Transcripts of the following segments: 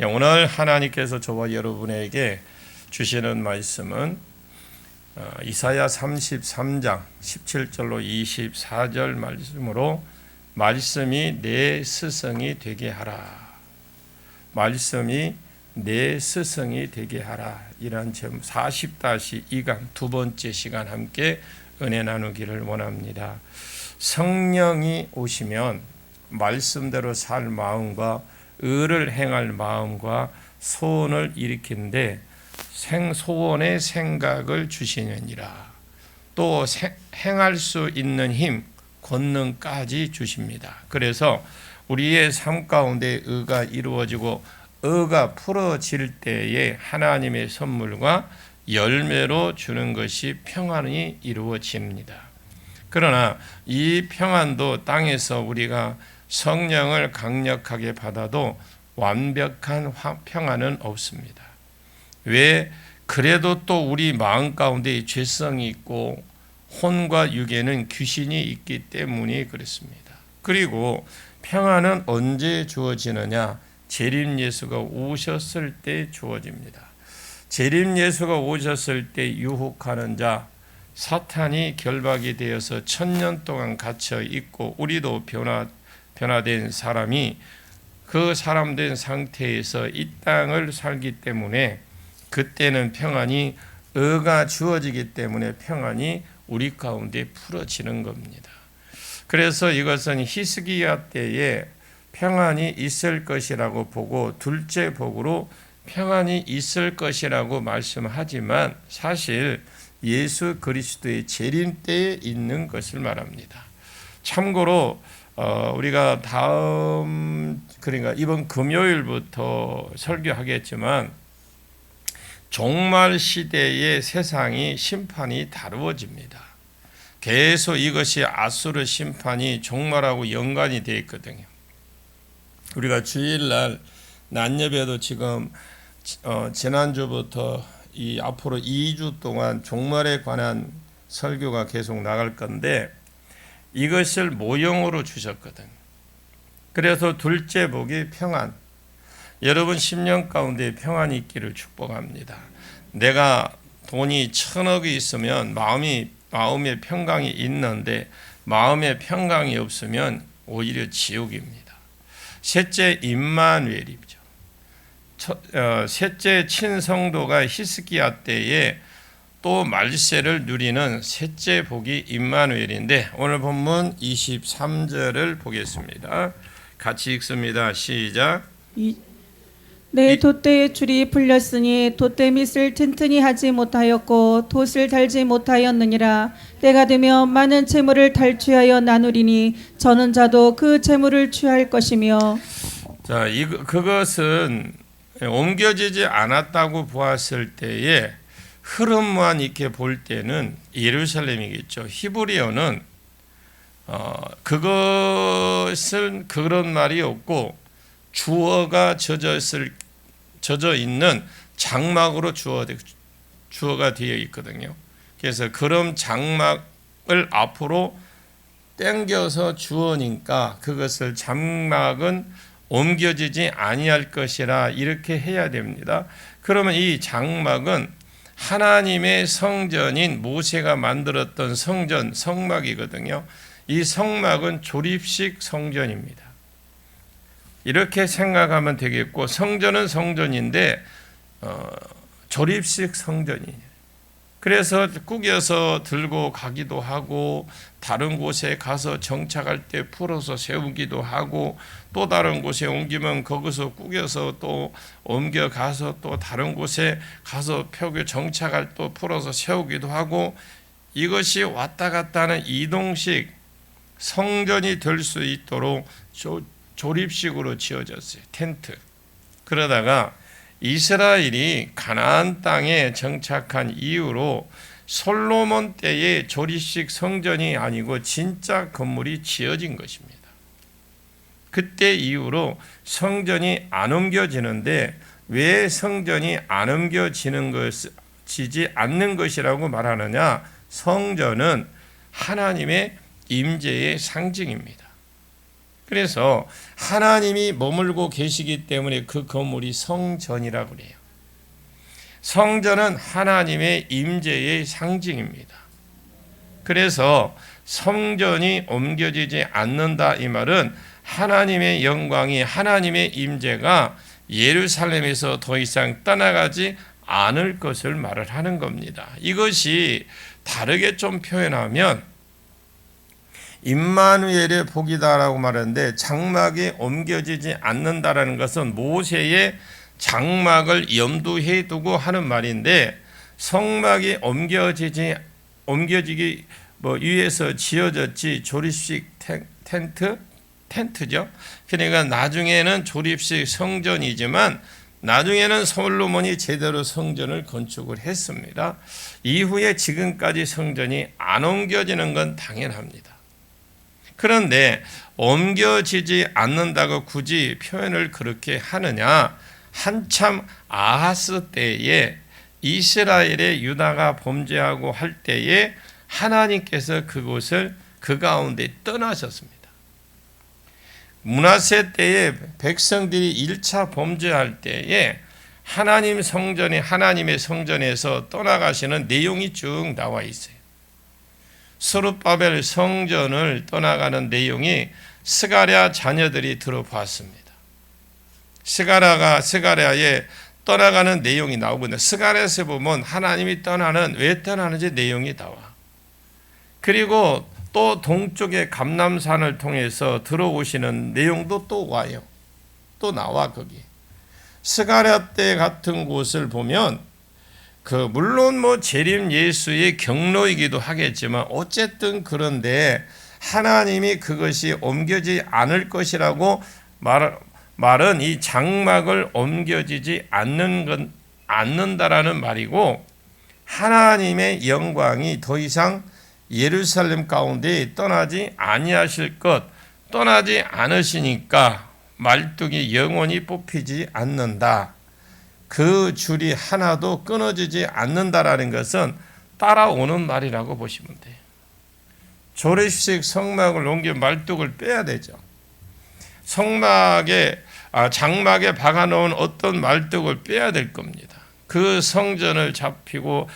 오늘 하나님께서 저와 여러분에게 주시는 말씀은 이사야 33장 17절로 24절 말씀으로 말씀이 내 스승이 되게 하라. 말씀이 내 스승이 되게 하라. 이런 제목 40-2강 두 번째 시간 함께 은혜 나누기를 원합니다. 성령이 오시면 말씀대로 살 마음과 의를 행할 마음과 소원을 일으키는데 소원의 생각을 주시느니라. 또 행할 수 있는 힘, 권능까지 주십니다. 그래서 우리의 삶 가운데 의가 이루어지고 의가 풀어질 때에 하나님의 선물과 열매로 주는 것이 평안이 이루어집니다. 그러나 이 평안도 땅에서 우리가 성령을 강력하게 받아도 완벽한 평안은 없습니다. 왜? 그래도 또 우리 마음 가운데 죄성이 있고 혼과 육에는 귀신이 있기 때문에 그렇습니다. 그리고 평안은 언제 주어지느냐? 재림 예수가 오셨을 때 주어집니다. 재림 예수가 오셨을 때 유혹하는 자, 사탄이 결박이 되어서 1000년 동안 갇혀 있고 우리도 변화된 사람이 그 사람 된 상태에서 이 땅을 살기 때문에 그때는 평안이 의가 주어지기 때문에 평안이 우리 가운데 풀어지는 겁니다. 그래서 이것은 히스기야 때에 평안이 있을 것이라고 보고 둘째 복으로 평안이 있을 것이라고 말씀하지만 사실 예수 그리스도의 재림 때에 있는 것을 말합니다. 참고로 우리가 그러니까 이번 금요일부터 설교하겠지만 종말 시대의 세상이 심판이 다루어집니다. 계속 이것이 아수르 심판이 종말하고 연관이 되어 있거든요. 우리가 주일날 낮예배도 지금 지난주부터 이 앞으로 2주 동안 종말에 관한 설교가 계속 나갈 건데 이것을 모형으로 주셨거든. 그래서 둘째 복이 평안. 여러분 10년 가운데 평안이 있기를 축복합니다. 내가 돈이 1000억이 있으면 마음에 평강이 있는데 마음에 평강이 없으면 오히려 지옥입니다. 셋째 임마누엘이죠. 셋째 친성도가 히스기야 때에 또 말세를 누리는 셋째 복이 임마누엘인데 오늘 본문 23절을 보겠습니다. 같이 읽습니다. 시작. 내 돛대의 줄이 풀렸으니 돛대 밑을 튼튼히 하지 못하였고 돛을 달지 못하였느니라. 때가 되면 많은 재물을 탈취하여 나누리니 저는 자도 그 재물을 취할 것이며. 자, 그것은 옮겨지지 않았다고 보았을 때에 흐름만 이렇게 볼 때는 예루살렘이겠죠. 히브리어는 그것은 그런 말이 없고 주어가 젖어 있는 장막으로 주어가 되어 있거든요. 그래서 그런 장막을 앞으로 당겨서 주어니까 그것을 장막은 옮겨지지 아니할 것이라 이렇게 해야 됩니다. 그러면 이 장막은 하나님의 성전인 모세가 만들었던 성막이거든요. 이 성막은 조립식 성전입니다. 이렇게 생각하면 되겠고 성전은 성전인데 조립식 성전이에요. 그래서 꾸겨서 들고 가기도 하고 다른 곳에 가서 정착할 때 풀어서 세우기도 하고 또 다른 곳에 옮기면 거기서 꾸겨서 또 옮겨가서 또 다른 곳에 가서 펴고 정착할 또 풀어서 세우기도 하고 이것이 왔다 갔다 하는 이동식 성전이 될 수 있도록 조립식으로 지어졌어요. 텐트. 그러다가 이스라엘이 가나안 땅에 정착한 이후로 솔로몬 때의 조립식 성전이 아니고 진짜 건물이 지어진 것입니다. 그때 이후로 성전이 안 옮겨지는데 왜 성전이 안 옮겨지지 않는 것이라고 말하느냐? 성전은 하나님의 임재의 상징입니다. 그래서 하나님이 머물고 계시기 때문에 그 건물이 성전이라고 그래요. 성전은 하나님의 임재의 상징입니다. 그래서 성전이 옮겨지지 않는다 이 말은 하나님의 영광이, 하나님의 임재가 예루살렘에서 더 이상 떠나가지 않을 것을 말을 하는 겁니다. 이것이 다르게 좀 표현하면 임마누엘의 복이다라고 말하는데, 장막이 옮겨지지 않는다라는 것은 모세의 장막을 염두에 두고 하는 말인데, 성막이 옮겨지기 위해서 지어졌지 조립식 텐트죠. 그러니까 나중에는 조립식 성전이지만 나중에는 솔로몬이 제대로 성전을 건축을 했습니다. 이후에 지금까지 성전이 안 옮겨지는 건 당연합니다. 그런데 옮겨지지 않는다고 굳이 표현을 그렇게 하느냐? 한참 아하스 때에 이스라엘의 유다가 범죄하고 할 때에 하나님께서 그곳을 그 가운데 떠나셨습니다. 므낫세 때에 백성들이 1차 범죄할 때에 하나님의 성전에서 떠나가시는 내용이 쭉 나와 있어요. 스룹바벨 성전을 떠나가는 내용이 스가랴 자녀들이 들어봤습니다. 스가랴에 떠나가는 내용이 나오거든요. 스가랴에서 보면 하나님이 왜 떠나는지 내용이 나와. 그리고 또 동쪽의 감람산을 통해서 들어오시는 내용도 또 와요. 또 나와 거기. 스가랴 때 같은 곳을 보면 물론 재림 예수의 경로이기도 하겠지만 어쨌든 그런데 하나님이 그것이 옮겨지지 않을 것이라고 말은 이 장막을 옮겨지지 않는다라는 말이고, 하나님의 영광이 더 이상 예루살렘 가운데 떠나지 아니하실 것, 떠나지 않으시니까 말뚝이 영원히 뽑히지 않는다. 그 줄이 하나도 끊어지지 않는다라는 것은 따라오는 말이라고 보시면 돼요. 조립식 성막을 옮겨 말뚝을 빼야 되죠. 장막에 박아놓은 어떤 말뚝을 빼야 될 겁니다. 그 성전을 잡고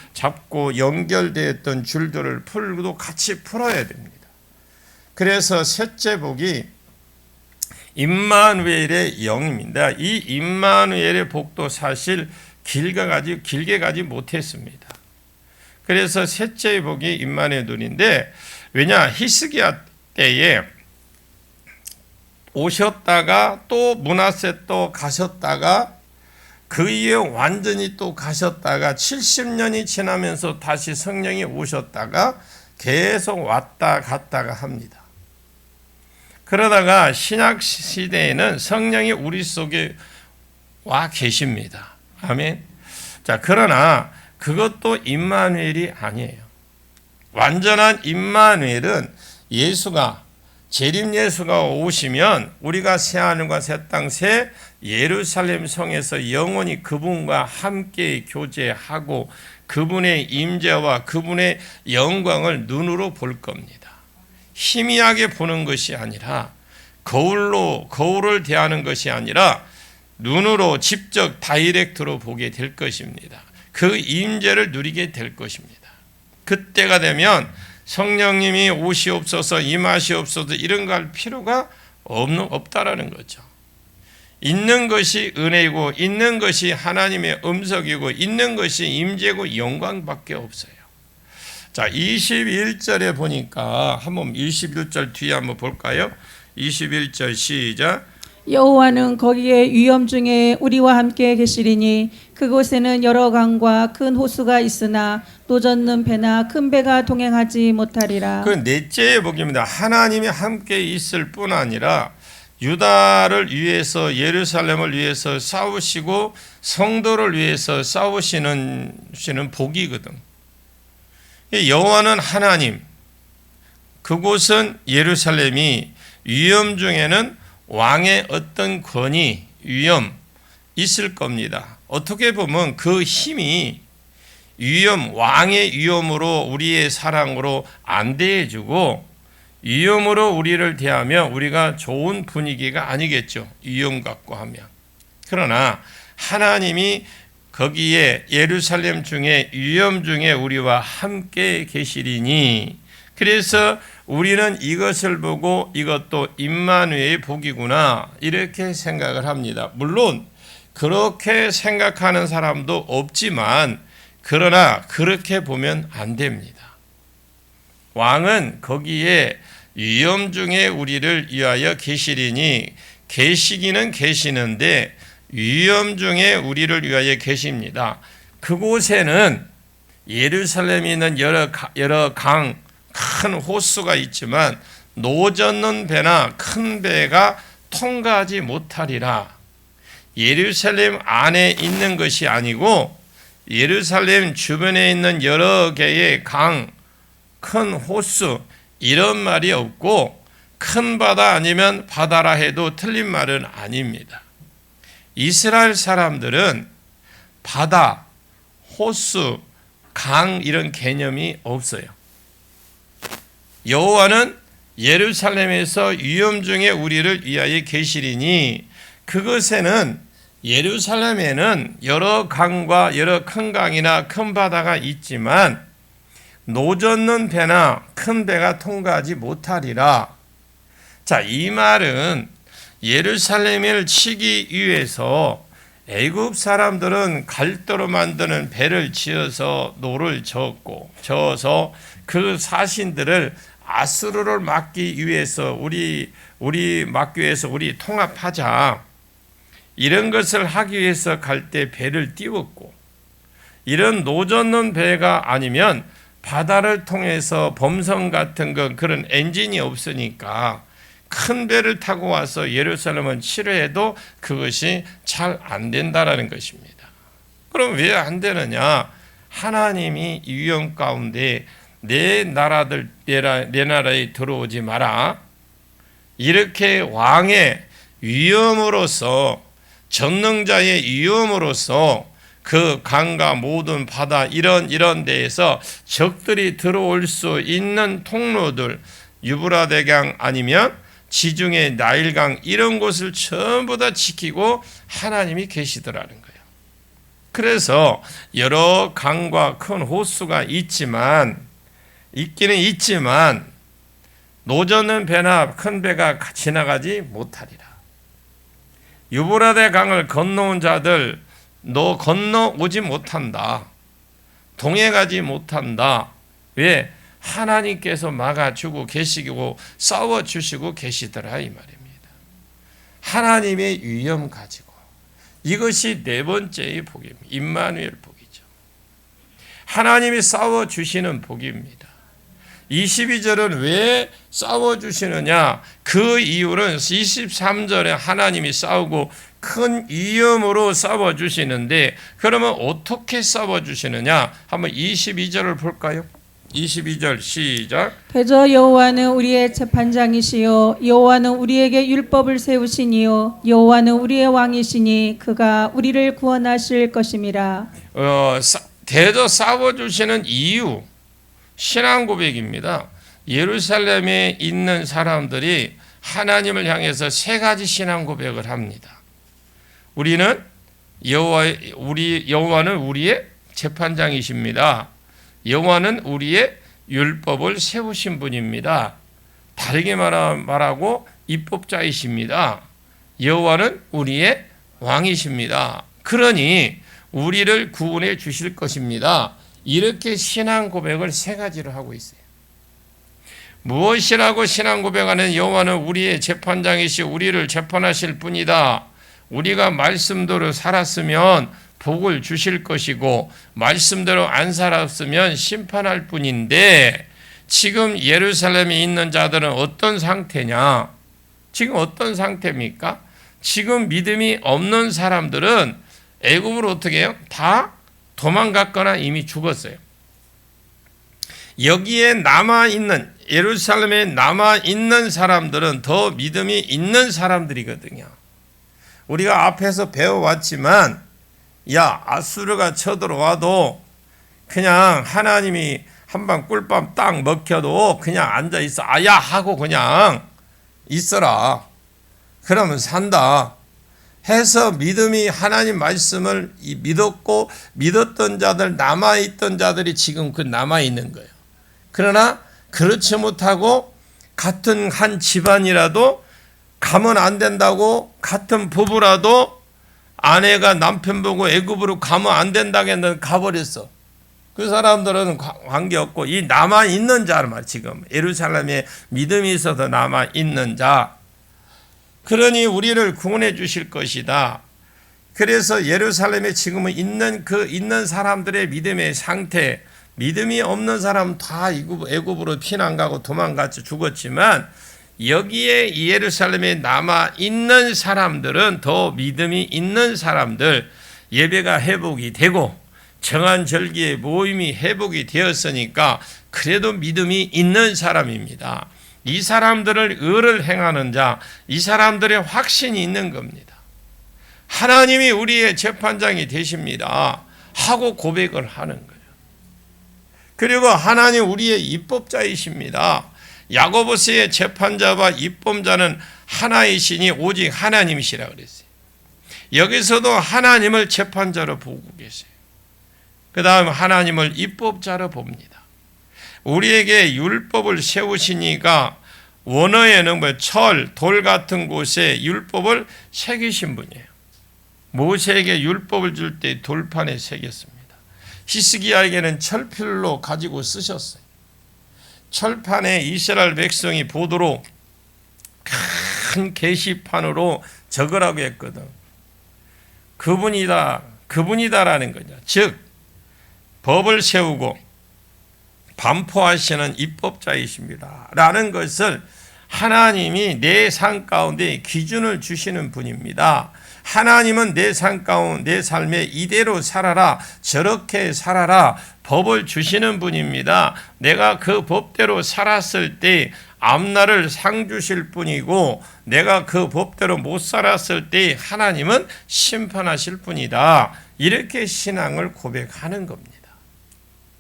연결되었던 줄들을 같이 풀어야 됩니다. 그래서 셋째 복이 임마누엘의 영입니다. 이 임마누엘의 복도 사실 길게 가지 못했습니다. 그래서 셋째 복이 임마누엘 눈인데, 왜냐, 히스기야 때에 오셨다가 또 므낫세 또 가셨다가 그 이후에 완전히 또 가셨다가 70년이 지나면서 다시 성령이 오셨다가 계속 왔다 갔다가 합니다. 그러다가 신약 시대에는 성령이 우리 속에 와 계십니다. 아멘. 자, 그러나 그것도 임마누엘이 아니에요. 완전한 임마누엘은 재림 예수가 오시면 우리가 새하늘과 새 땅, 새 예루살렘 성에서 영원히 그분과 함께 교제하고 그분의 임재와 그분의 영광을 눈으로 볼 겁니다. 희미하게 보는 것이 아니라, 거울을 대하는 것이 아니라 눈으로 직접 다이렉트로 보게 될 것입니다. 그 임재를 누리게 될 것입니다. 그때가 되면 성령님이 오시옵소서, 임하시옵소서 이런 거 할 필요가 없다라는 거죠. 있는 것이 은혜이고 있는 것이 하나님의 음성이고 있는 것이 임재고 영광밖에 없어요. 자, 21절에 보니까 한번 21절 뒤에 한번 볼까요? 21절 시작. 여호와는 거기에 위엄 중에 우리와 함께 계시리니 그곳에는 여러 강과 큰 호수가 있으나 또 젓는 배나 큰 배가 동행하지 못하리라. 그 넷째 복입니다. 하나님이 함께 있을 뿐 아니라 유다를 위해서, 예루살렘을 위해서 싸우시고 성도를 위해서 싸우시는 복이거든. 여호와는 하나님, 그곳은 예루살렘이, 위엄 중에는 왕의 어떤 권위, 위엄 있을 겁니다. 어떻게 보면 그 힘이 왕의 위엄으로 우리의 사랑으로 안 대해주고 위험으로 우리를 대하면 우리가 좋은 분위기가 아니겠죠. 위험 갖고 하면. 그러나 하나님이 거기에 예루살렘 중에 위험 중에 우리와 함께 계시리니, 그래서 우리는 이것을 보고 이것도 임마누엘의 복이구나 이렇게 생각을 합니다. 물론 그렇게 생각하는 사람도 없지만, 그러나 그렇게 보면 안 됩니다. 왕은 거기에 위험 중에 우리를 위하여 계시리니, 계시기는 계시는데 위험 중에 우리를 위하여 계십니다. 그곳에는 예루살렘에 있는 여러 강, 큰 호수가 있지만 노젓는 배나 큰 배가 통과하지 못하리라. 예루살렘 안에 있는 것이 아니고 예루살렘 주변에 있는 여러 개의 강, 큰 호수, 이런 말이 없고 큰 바다 아니면 바다라 해도 틀린 말은 아닙니다. 이스라엘 사람들은 바다, 호수, 강 이런 개념이 없어요. 여호와는 예루살렘에서 위험 중에 우리를 위하여 계시리니, 그것에는 예루살렘에는 여러 강과 여러 큰 강이나 큰 바다가 있지만 노젓는 배나 큰 배가 통과하지 못하리라. 자, 이 말은 예루살렘을 치기 위해서 애굽 사람들은 갈대로 만드는 배를 지어서 노를 저어서 그 사신들을 아수르를 막기 위해서 우리 막기 위해서 우리 통합하자, 이런 것을 하기 위해서 갈대 배를 띄웠고, 이런 노젓는 배가 아니면 바다를 통해서 범선 같은 건 그런 엔진이 없으니까 큰 배를 타고 와서 예루살렘은 치료해도 그것이 잘 안 된다라는 것입니다. 그럼 왜 안 되느냐? 하나님이 이 위험 가운데 내 나라에 들어오지 마라, 이렇게 왕의 위험으로서, 전능자의 위험으로서 그 강과 모든 바다 이런 데에서 적들이 들어올 수 있는 통로들, 유브라데강 아니면 지중해 나일강 이런 곳을 전부 다 지키고 하나님이 계시더라는 거예요. 그래서 여러 강과 큰 호수가 있기는 있지만 노젓는 배나 큰 배가 지나가지 못하리라. 유브라데 강을 건너온 자들 너 건너오지 못한다. 동행하지 못한다. 왜? 하나님께서 막아주고 계시고 싸워주시고 계시더라 이 말입니다. 하나님의 위엄 가지고, 이것이 네 번째의 복입니다. 임마누엘 복이죠. 하나님이 싸워주시는 복입니다. 22절은 왜 싸워주시느냐? 그 이유는 23절에 하나님이 싸우고 큰 위엄으로 싸워주시는데, 그러면 어떻게 싸워주시느냐? 한번 22절을 볼까요? 22절 시작. 대저 여호와는 우리의 재판장이시요 여호와는 우리에게 율법을 세우시니요 여호와는 우리의 왕이시니 그가 우리를 구원하실 것임이라. 대저 싸워주시는 이유, 신앙 고백입니다. 예루살렘에 있는 사람들이 하나님을 향해서 세 가지 신앙 고백을 합니다. 우리는 여호와는 우리의 재판장이십니다. 여호와는 우리의 율법을 세우신 분입니다. 다르게 말하고 입법자이십니다. 여호와는 우리의 왕이십니다. 그러니 우리를 구원해 주실 것입니다. 이렇게 신앙 고백을 세 가지로 하고 있어요. 무엇이라고 신앙 고백하는? 여호와는 우리의 재판장이시 우리를 재판하실 분이다. 우리가 말씀대로 살았으면 복을 주실 것이고 말씀대로 안 살았으면 심판할 뿐인데, 지금 예루살렘에 있는 자들은 어떤 상태냐? 지금 어떤 상태입니까? 지금 믿음이 없는 사람들은 애굽으로 어떻게 해요? 다 도망갔거나 이미 죽었어요. 여기에 남아있는, 예루살렘에 남아있는 사람들은 더 믿음이 있는 사람들이거든요. 우리가 앞에서 배워왔지만, 야, 아수르가 쳐들어와도 그냥 하나님이 한방 꿀밤 딱 먹혀도 그냥 앉아 있어. 아야 하고 그냥 있어라. 그러면 산다. 해서 믿음이 하나님 말씀을 믿었고 믿었던 자들, 남아있던 자들이 지금 그 남아있는 거예요. 그러나 그렇지 못하고 같은 한 집안이라도 가면 안 된다고, 같은 부부라도 아내가 남편 보고 애굽으로 가면 안 된다고 했는데 가버렸어. 그 사람들은 관계없고 이 남아있는 자를 말, 지금 예루살렘에 믿음이 있어서 남아있는 자, 그러니 우리를 구원해 주실 것이다. 그래서 예루살렘에 지금은 있는 사람들의 믿음의 상태, 믿음이 없는 사람 다 애굽으로 피난 가고 도망가서 죽었지만 여기에 예루살렘에 남아 있는 사람들은 더 믿음이 있는 사람들, 예배가 회복이 되고 정한 절기의 모임이 회복이 되었으니까 그래도 믿음이 있는 사람입니다. 이 사람들을 의를 행하는 자, 이 사람들의 확신이 있는 겁니다. 하나님이 우리의 재판장이 되십니다 하고 고백을 하는 거예요. 그리고 하나님 우리의 입법자이십니다. 야고보서의 재판자와 입법자는 하나이시니 오직 하나님이시라 그랬어요. 여기서도 하나님을 재판자로 보고 계세요. 그 다음 하나님을 입법자로 봅니다. 우리에게 율법을 세우시니까 원어에는 돌 같은 곳에 율법을 새기신 분이에요. 모세에게 율법을 줄 때 돌판에 새겼습니다. 히스기야에게는 철필로 가지고 쓰셨어요. 철판에 이스라엘 백성이 보도록 큰 게시판으로 적으라고 했거든. 그분이다라는 거죠. 즉 법을 세우고 반포하시는 입법자이십니다 라는 것을 하나님이 내 삶 가운데 기준을 주시는 분입니다. 하나님은 내 삶 가운데 내 삶에 이대로 살아라, 저렇게 살아라 법을 주시는 분입니다. 내가 그 법대로 살았을 때 앞날을 상 주실 분이고 내가 그 법대로 못 살았을 때 하나님은 심판하실 분이다. 이렇게 신앙을 고백하는 겁니다.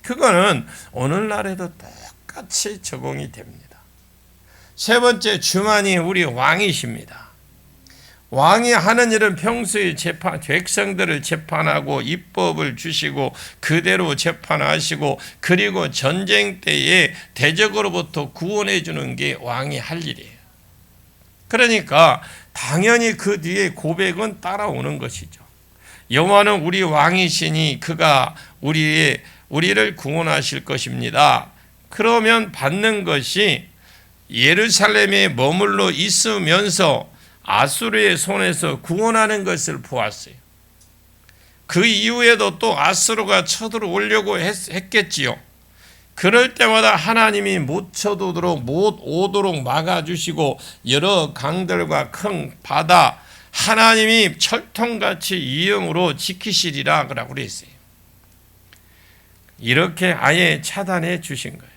그거는 오늘날에도 똑같이 적용이 됩니다. 세 번째, 주만이 우리 왕이십니다. 왕이 하는 일은 평소에 백성들을 재판하고 입법을 주시고 그대로 재판하시고 그리고 전쟁 때에 대적으로부터 구원해 주는 게 왕이 할 일이에요. 그러니까 당연히 그 뒤에 고백은 따라오는 것이죠. 여호와는 우리 왕이시니 그가 우리를 구원하실 것입니다. 그러면 받는 것이 예루살렘에 머물러 있으면서 아수르의 손에서 구원하는 것을 보았어요. 그 이후에도 또 아수르가 쳐들어오려고 했겠지요. 그럴 때마다 하나님이 못 오도록 막아주시고 여러 강들과 큰 바다 하나님이 철통같이 이영으로 지키시리라 라고 그랬어요. 이렇게 아예 차단해 주신 거예요.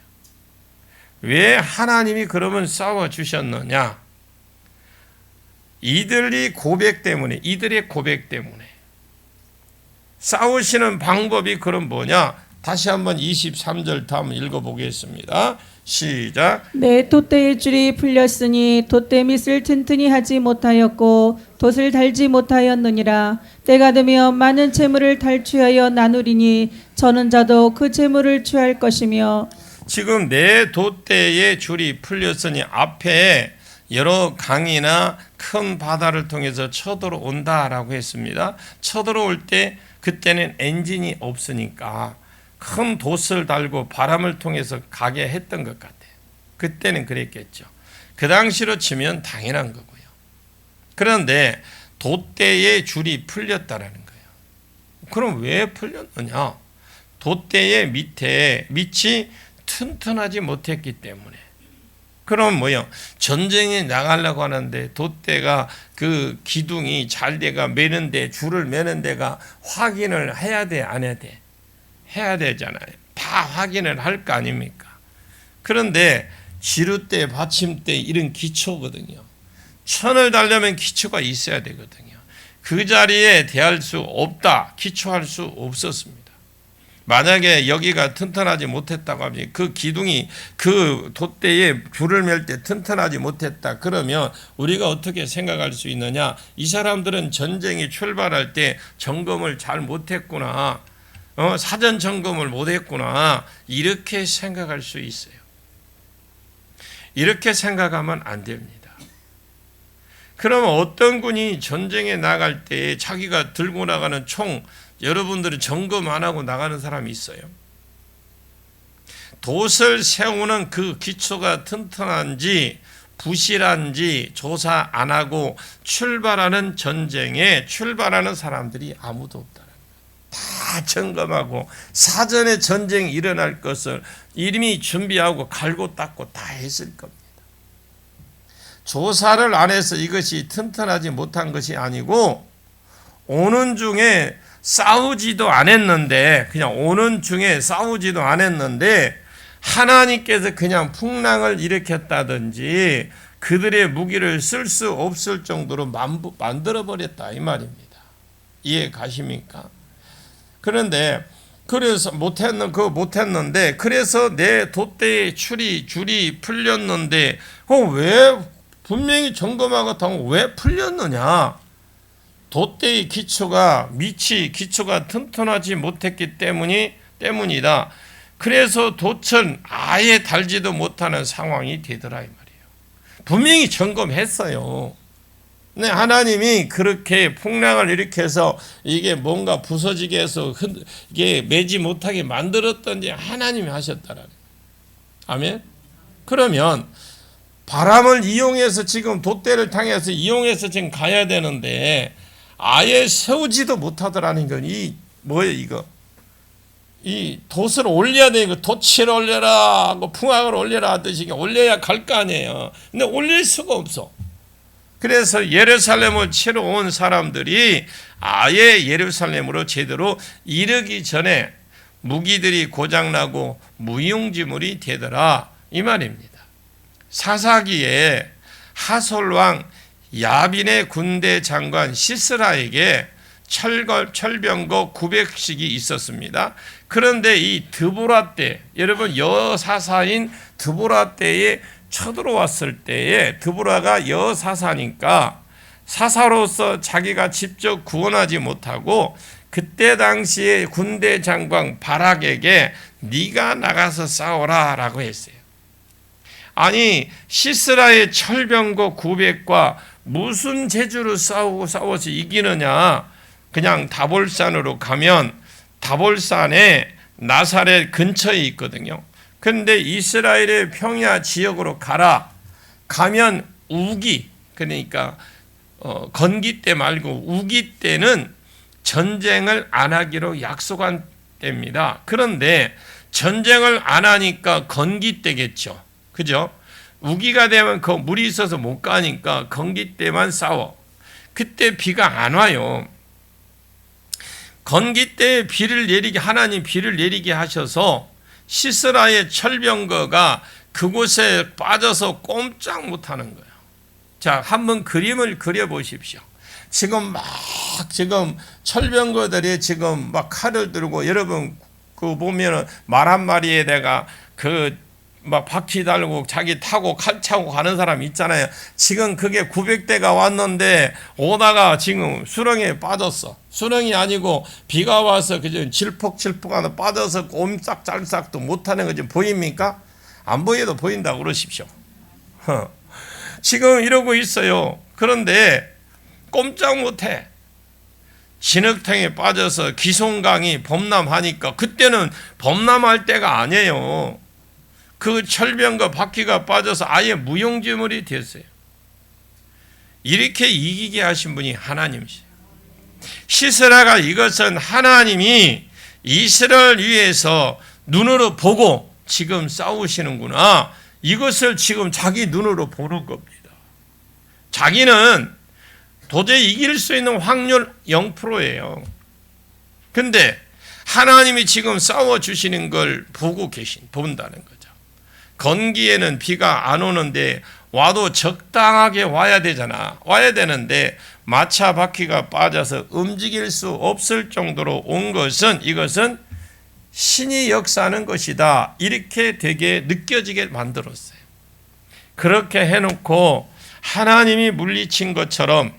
왜 하나님이 그러면 싸워 주셨느냐? 이들의 고백 때문에 싸우시는 방법이 그럼 뭐냐? 다시 한번 23절 다음 읽어보겠습니다. 시작. 내 돛대의 줄이 풀렸으니 돛대밑을 튼튼히 하지 못하였고 돛을 달지 못하였느니라. 때가 되면 많은 재물을 탈취하여 나누리니 저는 자도 그 재물을 취할 것이며. 지금 내 돛대의 줄이 풀렸으니 앞에 여러 강이나 큰 바다를 통해서 쳐들어온다라고 했습니다. 쳐들어올 때 그때는 엔진이 없으니까 큰 돛을 달고 바람을 통해서 가게 했던 것 같아요. 그때는 그랬겠죠. 그 당시로 치면 당연한 거고요. 그런데 돛대의 줄이 풀렸다라는 거예요. 그럼 왜 풀렸느냐? 돛대의 밑이 튼튼하지 못했기 때문에. 그럼 뭐요? 전쟁에 나가려고 하는데 돛대가 그 기둥이 잘 돼가 매는데 줄을 매는 데가 확인을 해야 돼, 안 해야 돼? 해야 되잖아요. 다 확인을 할 거 아닙니까? 그런데 지루대, 받침대 이런 기초거든요. 천을 달려면 기초가 있어야 되거든요. 그 자리에 대할 수 없다. 기초할 수 없었습니다. 만약에 여기가 튼튼하지 못했다고 하면 그 기둥이 그 돛대에 줄을 맬 때 튼튼하지 못했다 그러면 우리가 어떻게 생각할 수 있느냐? 이 사람들은 전쟁이 출발할 때 점검을 잘 못했구나, 사전 점검을 못했구나, 이렇게 생각할 수 있어요. 이렇게 생각하면 안 됩니다. 그러면 어떤 군이 전쟁에 나갈 때 자기가 들고 나가는 총, 여러분들은 점검 안 하고 나가는 사람이 있어요. 돛을 세우는 그 기초가 튼튼한지 부실한지 조사 안 하고 출발하는 전쟁에 출발하는 사람들이 아무도 없다는 거예요. 다 점검하고 사전에 전쟁이 일어날 것을 이미 준비하고 갈고 닦고 다 했을 겁니다. 조사를 안 해서 이것이 튼튼하지 못한 것이 아니고 오는 중에 싸우지도 않았는데, 그냥 오는 중에 싸우지도 않았는데 하나님께서 그냥 풍랑을 일으켰다든지 그들의 무기를 쓸 수 없을 정도로 만들어버렸다 이 말입니다. 이해 가십니까? 그런데 그래서 못했는데 그래서 내 돛대의 줄이 풀렸는데 왜 분명히 점검하고 타면 왜 풀렸느냐? 돛대의 기초가 튼튼하지 못했기 때문이다. 그래서 돛은 아예 달지도 못하는 상황이 되더라 이 말이에요. 분명히 점검했어요. 근데 하나님이 그렇게 풍랑을 일으켜서 이게 뭔가 부서지게 해서 이게 매지 못하게 만들었던지 하나님이 하셨다라는 거예요. 아멘. 그러면 바람을 이용해서 지금 돛대를 향해서 이용해서 지금 가야 되는데 아예 세우지도 못하더라는 건 뭐예요 이거? 이 돛을 올려야 돼. 이거 돛을 올려라 하고 풍악을 올려라 하듯이 올려야 갈 거 아니에요. 근데 올릴 수가 없어. 그래서 예루살렘을 치러 온 사람들이 아예 예루살렘으로 제대로 이르기 전에 무기들이 고장나고 무용지물이 되더라 이 말입니다. 사사기에 하솔왕 야빈의 군대 장관 시스라에게 철병거 900씩이 있었습니다. 그런데 이 드보라 때, 여러분 여사사인 드보라 때에 쳐들어왔을 때에 드보라가 여사사니까 사사로서 자기가 직접 구원하지 못하고 그때 당시에 군대 장관 바락에게 네가 나가서 싸워라 라고 했어요. 아니 시스라의 철병거 900과 무슨 재주로 싸워서 이기느냐? 그냥 다볼산으로 가면 다볼산에 나사렛 근처에 있거든요. 그런데 이스라엘의 평야 지역으로 가면 우기, 그러니까 건기 때 말고 우기 때는 전쟁을 안 하기로 약속한 때입니다. 그런데 전쟁을 안 하니까 건기 때겠죠. 그죠? 우기가 되면 그 물이 있어서 못 가니까 건기 때만 싸워. 그때 비가 안 와요. 건기 때 하나님 비를 내리게 하셔서 시스라의 철병거가 그곳에 빠져서 꼼짝 못하는 거예요. 자, 한번 그림을 그려보십시오. 지금 철병거들이 지금 막 칼을 들고, 여러분 그 보면은 말 한 마리에다가 막 바퀴 달고 자기 타고 칼 차고 가는 사람 있잖아요. 지금 그게 900대가 왔는데 오다가 지금 수렁에 빠졌어. 수렁이 아니고 비가 와서 그저 질퍽질퍽 하나 빠져서 꼼짝달싹도 못하는 거 지금 보입니까? 안 보여도 보인다고 그러십시오. 지금 이러고 있어요. 그런데 꼼짝 못해. 진흙탕에 빠져서 기송강이 범람하니까, 그때는 범람할 때가 아니에요. 그 철병과 바퀴가 빠져서 아예 무용지물이 됐어요. 이렇게 이기게 하신 분이 하나님이세요. 시스라가 이것은 하나님이 이스라엘 위해서 눈으로 보고 지금 싸우시는구나, 이것을 지금 자기 눈으로 보는 겁니다. 자기는 도저히 이길 수 있는 확률 0%예요. 근데 하나님이 지금 싸워주시는 걸 본다는 거죠. 건기에는 비가 안 오는데 와도 적당하게 와야 되잖아. 와야 되는데 마차 바퀴가 빠져서 움직일 수 없을 정도로 온 것은, 이것은 신이 역사하는 것이다. 이렇게 되게 느껴지게 만들었어요. 그렇게 해놓고 하나님이 물리친 것처럼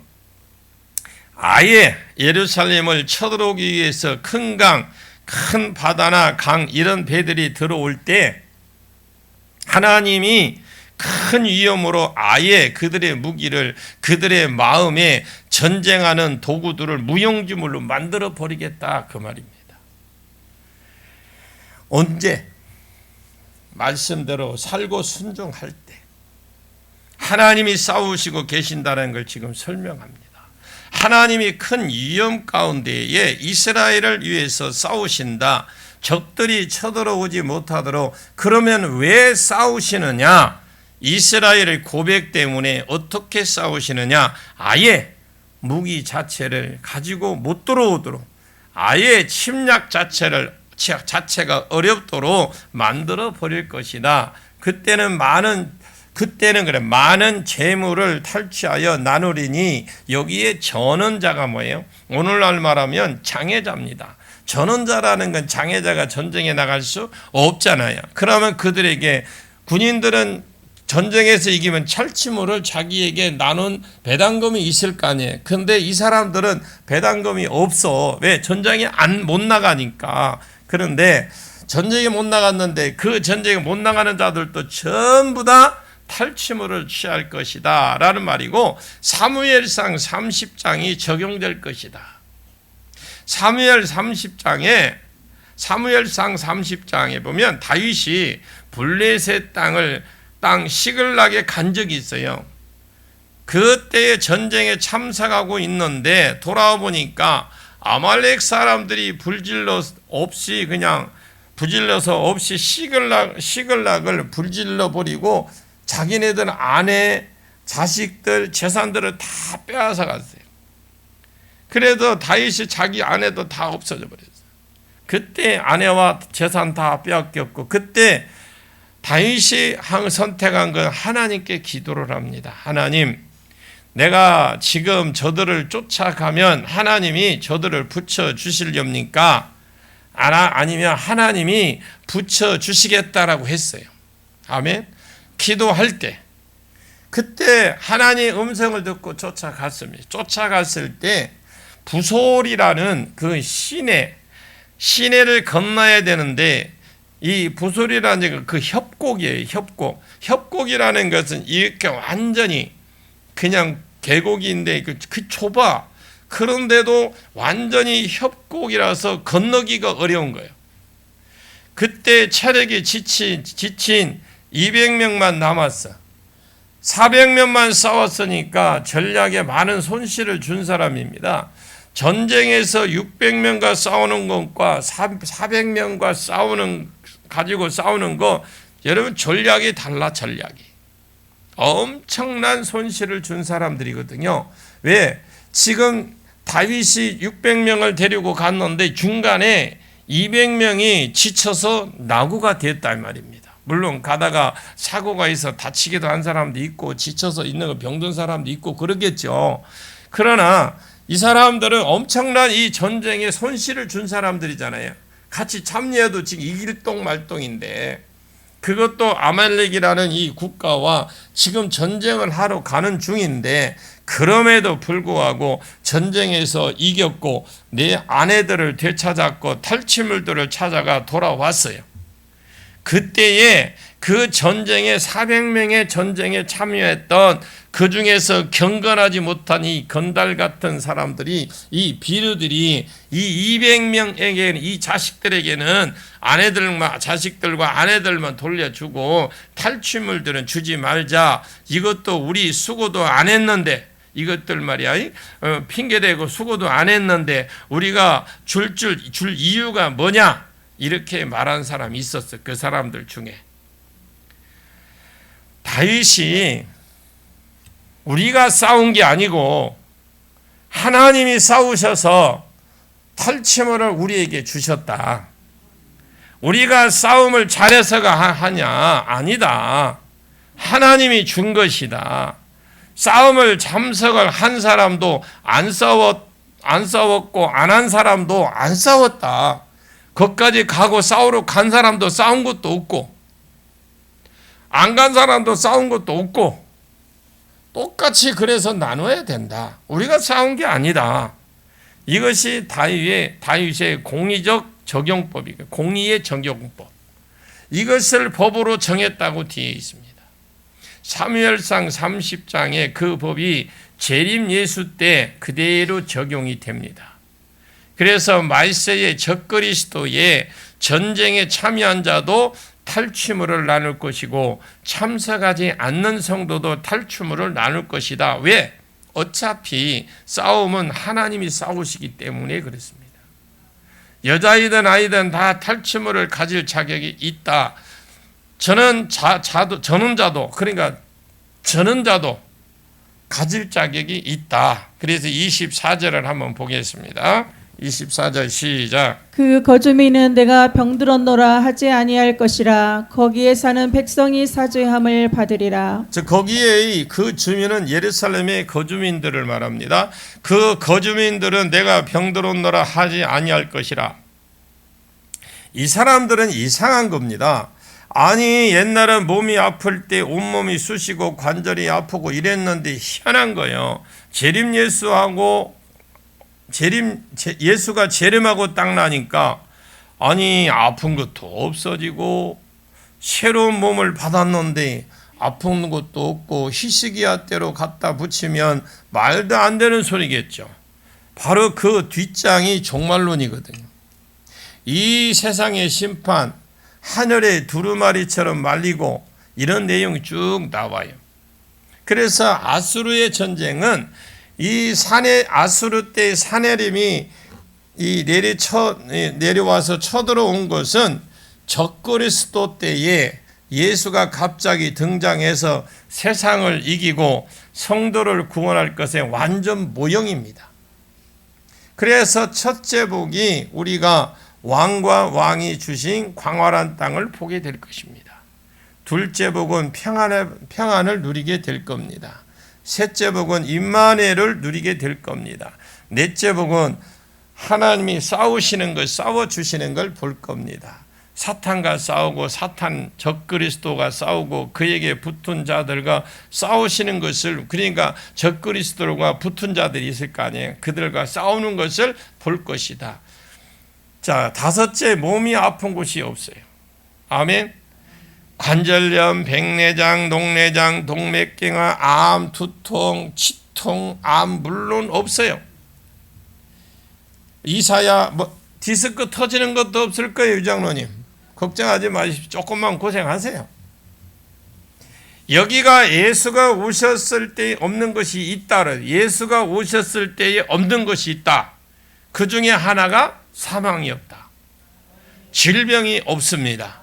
아예 예루살렘을 쳐들어오기 위해서 큰 강, 큰 바다나 강 이런 배들이 들어올 때 하나님이 큰 위험으로 아예 그들의 무기를 그들의 마음에 전쟁하는 도구들을 무용지물로 만들어 버리겠다 그 말입니다. 언제? 말씀대로 살고 순종할 때 하나님이 싸우시고 계신다는 걸 지금 설명합니다. 하나님이 큰 위험 가운데에 이스라엘을 위해서 싸우신다. 적들이 쳐들어오지 못하도록. 그러면 왜 싸우시느냐? 이스라엘의 고백 때문에 어떻게 싸우시느냐? 아예 무기 자체를 가지고 못 들어오도록, 아예 침략 자체가 어렵도록 만들어 버릴 것이다. 그때는 많은 재물을 탈취하여 나누리니, 여기에 전원자가 뭐예요? 오늘날 말하면 장애자입니다. 전원자라는 건 장애자가 전쟁에 나갈 수 없잖아요. 그러면 그들에게, 군인들은 전쟁에서 이기면 탈취물을 자기에게 나눈 배당금이 있을 거 아니에요. 근데 이 사람들은 배당금이 없어. 왜? 전쟁에 못 나가니까. 그런데 전쟁에 못 나갔는데 그 전쟁에 못 나가는 자들도 전부 다 탈취물을 취할 것이다 라는 말이고, 사무엘상 30장이 적용될 것이다. 사무엘상 30장에 보면 다윗이 블레셋 땅 시글락에 간 적이 있어요. 그때의 전쟁에 참석하고 있는데 돌아와 보니까 아말렉 사람들이 부질러서 없이 시글락을 불질러 버리고 자기네들 아내, 자식들, 재산들을 다 빼앗아 갔어요. 그래도 다윗이 자기 아내도 다 없어져 버렸어요. 그때 아내와 재산 다 빼앗겼고, 그때 다윗이 선택한 건 하나님께 기도를 합니다. 하나님, 내가 지금 저들을 쫓아가면 하나님이 저들을 붙여주시렵니까? 아니면 하나님이 붙여주시겠다라고 했어요. 아멘. 기도할 때, 그때 하나님의 음성을 듣고 쫓아갔습니다. 쫓아갔을 때 부솔이라는 그 시내를 건너야 되는데, 이 부솔이라는 그 협곡이에요. 협곡이라는 것은 이렇게 완전히 그냥 계곡인데 그 좁아. 그런데도 완전히 협곡이라서 건너기가 어려운 거예요. 그때 체력이 지친 200명만 남았어. 400명만 싸웠으니까 전략에 많은 손실을 준 사람입니다. 전쟁에서 600명과 싸우는 것과 400명과 가지고 싸우는 거, 여러분 전략이 달라. 전략이 엄청난 손실을 준 사람들이거든요. 왜? 지금 다윗이 600명을 데리고 갔는데 중간에 200명이 지쳐서 낙오가 됐단 말입니다. 물론 가다가 사고가 있어 다치기도 한 사람도 있고 지쳐서 있는 거 병든 사람도 있고 그러겠죠. 그러나 이 사람들은 엄청난 이 전쟁에 손실을 준 사람들이잖아요. 같이 참여해도 지금 일동말동인데, 그것도 아말렉이라는 이 국가와 지금 전쟁을 하러 가는 중인데, 그럼에도 불구하고 전쟁에서 이겼고 내 아내들을 되찾았고 탈취물들을 찾아가 돌아왔어요. 그때에 그 전쟁에 400명의 전쟁에 참여했던 그 중에서 경건하지 못한 이 건달 같은 사람들이, 이 비류들이 이 200명에게는, 이 자식들에게는 자식들과 아내들만 돌려주고 탈취물들은 주지 말자. 이것도 우리 수고도 안 했는데, 이것들 말이야, 핑계대고 수고도 안 했는데 우리가 줄 이유가 뭐냐? 이렇게 말한 사람이 있었어. 그 사람들 중에 다윗이 우리가 싸운 게 아니고 하나님이 싸우셔서 탈취물을 우리에게 주셨다. 우리가 싸움을 잘해서가 하냐? 아니다. 하나님이 준 것이다. 싸움을 참석을 한 사람도 안 싸웠고 안 한 사람도 안 싸웠다. 거기까지 가고 싸우러 간 사람도 싸운 것도 없고 안 간 사람도 싸운 것도 없고 똑같이 그래서 나눠야 된다. 우리가 싸운 게 아니다. 이것이 다윗의 공의적 적용법이고 공의의 적용법. 이것을 법으로 정했다고 뒤에 있습니다. 사무엘상 30장에 그 법이 재림 예수 때 그대로 적용이 됩니다. 그래서 말세의 적그리스도의 전쟁에 참여한 자도 탈취물을 나눌 것이고 참석하지 않는 성도도 탈취물을 나눌 것이다. 왜? 어차피 싸움은 하나님이 싸우시기 때문에 그렇습니다. 여자이든 아이든 다 탈취물을 가질 자격이 있다. 전원자도 가질 자격이 있다. 그래서 24절을 한번 보겠습니다. 24절 시작. 그 거주민은 내가 병들었노라 하지 아니할 것이라. 거기에 사는 백성이 사죄함을 받으리라. 즉 거기에 그 주민은 예루살렘의 거주민들을 말합니다. 그 거주민들은 내가 병들었노라 하지 아니할 것이라. 이 사람들은 이상한 겁니다. 아니 옛날엔 몸이 아플 때 온몸이 쑤시고 관절이 아프고 이랬는데 희한한 거예요. 예수가 재림하고 딱 나니까 아니 아픈 것도 없어지고 새로운 몸을 받았는데 아픈 것도 없고 히스기야 때로 갖다 붙이면 말도 안 되는 소리겠죠. 바로 그 뒷장이 종말론이거든요. 이 세상의 심판, 하늘의 두루마리처럼 말리고 이런 내용이 쭉 나와요. 그래서 아수르의 전쟁은 이 아수르 때 사내림이 내려와서 쳐들어온 것은 적그리스도 때에 예수가 갑자기 등장해서 세상을 이기고 성도를 구원할 것의 완전 모형입니다. 그래서 첫째 복이 우리가 왕과 왕이 주신 광활한 땅을 보게 될 것입니다. 둘째 복은 평안을 누리게 될 겁니다. 셋째 복은 임마누엘을 누리게 될 겁니다. 넷째 복은 하나님이 싸워주시는 걸 볼 겁니다. 사탄과 싸우고 적그리스도가 싸우고 그에게 붙은 자들과 싸우시는 것을, 그러니까 적그리스도가 붙은 자들이 있을 거 아니에요. 그들과 싸우는 것을 볼 것이다. 자, 다섯째, 몸이 아픈 곳이 없어요. 아멘. 관절염, 백내장, 녹내장, 동맥경화, 암, 두통, 치통, 암 물론 없어요. 이사야 디스크 터지는 것도 없을 거예요, 유장로님. 걱정하지 마십시오. 조금만 고생하세요. 여기가 예수가 오셨을 때 없는 것이 있다. 예수가 오셨을 때에 없는 것이 있다. 그 중에 하나가 사망이 없다. 질병이 없습니다.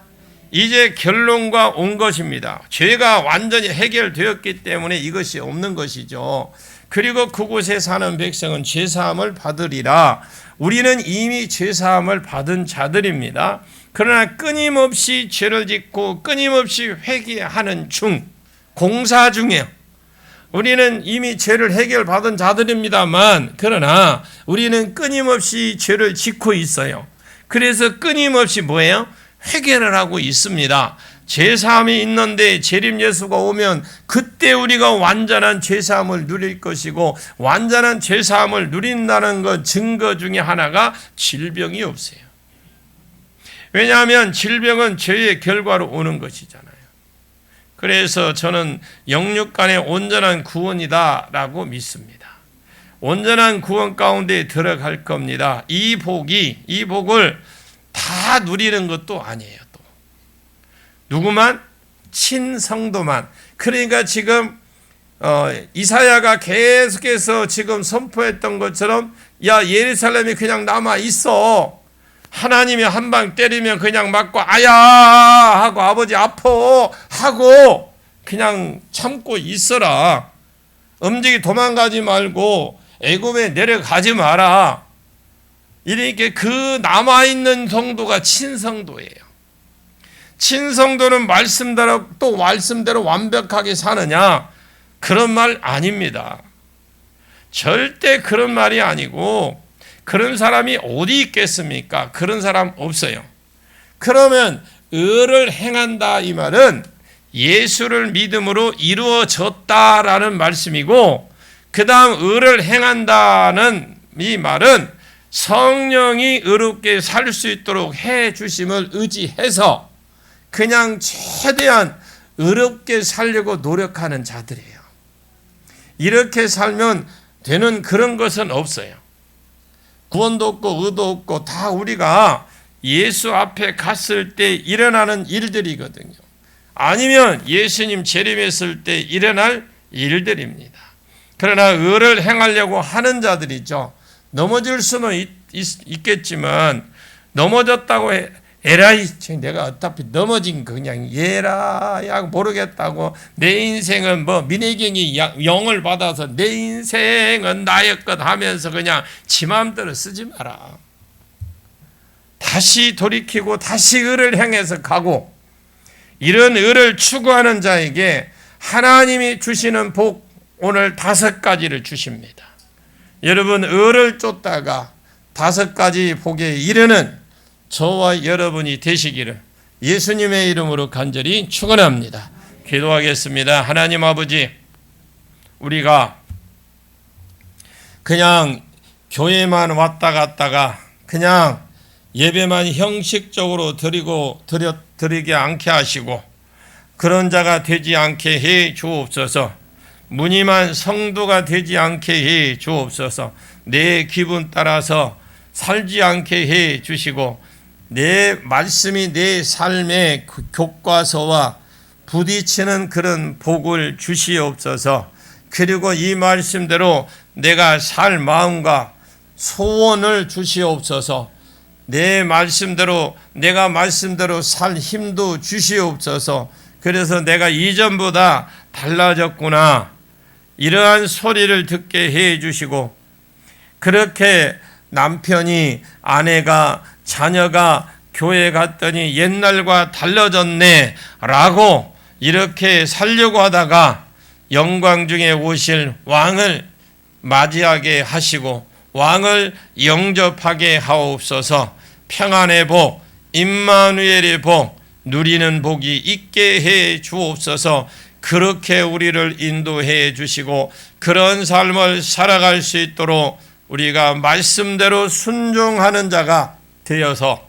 이제 결론과 온 것입니다. 죄가 완전히 해결되었기 때문에 이것이 없는 것이죠. 그리고 그곳에 사는 백성은 죄사함을 받으리라. 우리는 이미 죄사함을 받은 자들입니다. 그러나 끊임없이 죄를 짓고 끊임없이 회개하는 공사 중이에요. 우리는 이미 죄를 해결받은 자들입니다만, 그러나 우리는 끊임없이 죄를 짓고 있어요. 그래서 끊임없이 뭐예요? 회개를 하고 있습니다. 죄사함이 있는데 재림 예수가 오면 그때 우리가 완전한 죄사함을 누릴 것이고, 완전한 죄사함을 누린다는 것 증거 중에 하나가 질병이 없어요. 왜냐하면 질병은 죄의 결과로 오는 것이잖아요. 그래서 저는 영육 간의 온전한 구원이다라고 믿습니다. 온전한 구원 가운데 들어갈 겁니다. 이 복을 다 누리는 것도 아니에요. 또 누구만? 친성도만. 그러니까 지금 이사야가 계속해서 지금 선포했던 것처럼, 야, 예루살렘이 그냥 남아 있어. 하나님이 한 방 때리면 그냥 맞고 아야 하고 아버지 아파 하고 그냥 참고 있어라. 움직이 도망가지 말고 애굽에 내려가지 마라. 이렇게 그 남아있는 성도가 친성도예요. 친성도는 말씀대로 완벽하게 사느냐? 그런 말 아닙니다. 절대 그런 말이 아니고, 그런 사람이 어디 있겠습니까? 그런 사람 없어요. 그러면 의를 행한다 이 말은 예수를 믿음으로 이루어졌다라는 말씀이고, 그 다음 의를 행한다는 이 말은 성령이 의롭게 살 수 있도록 해 주심을 의지해서 그냥 최대한 의롭게 살려고 노력하는 자들이에요. 이렇게 살면 되는 그런 것은 없어요. 구원도 없고 의도 없고 다 우리가 예수 앞에 갔을 때 일어나는 일들이거든요. 아니면 예수님 재림했을 때 일어날 일들입니다. 그러나 의를 행하려고 하는 자들이죠. 넘어질 수는 있겠지만 넘어졌다고 에라이 내가 어차피 넘어진 거 그냥 예라야 모르겠다고, 내 인생은 뭐 민혜경이 영을 받아서 내 인생은 나의 것 하면서 그냥 지 마음대로 쓰지 마라. 다시 돌이키고 다시 의를 향해서 가고, 이런 의를 추구하는 자에게 하나님이 주시는 복 오늘 5가지를 주십니다. 여러분 의를 쫓다가 5가지 복에 이르는 저와 여러분이 되시기를 예수님의 이름으로 간절히 축원합니다. 기도하겠습니다. 하나님 아버지, 우리가 그냥 교회만 왔다 갔다가 그냥 예배만 형식적으로 드리게 않게 하시고 그런 자가 되지 않게 해 주옵소서. 무늬만 성도가 되지 않게 해 주옵소서. 내 기분 따라서 살지 않게 해 주시고 내 말씀이 내 삶의 교과서와 부딪히는 그런 복을 주시옵소서. 그리고 이 말씀대로 내가 살 마음과 소원을 주시옵소서. 내 말씀대로 내가 말씀대로 살 힘도 주시옵소서. 그래서 내가 이전보다 달라졌구나, 이러한 소리를 듣게 해 주시고, 그렇게 남편이, 아내가, 자녀가 교회 갔더니 옛날과 달라졌네 라고 이렇게 살려고 하다가 영광 중에 오실 왕을 맞이하게 하시고 왕을 영접하게 하옵소서. 평안의 복, 임마누엘의 복 누리는 복이 있게 해 주옵소서. 그렇게 우리를 인도해 주시고 그런 삶을 살아갈 수 있도록 우리가 말씀대로 순종하는 자가 되어서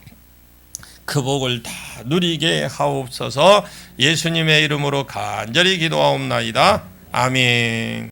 그 복을 다 누리게 하옵소서. 예수님의 이름으로 간절히 기도하옵나이다. 아멘.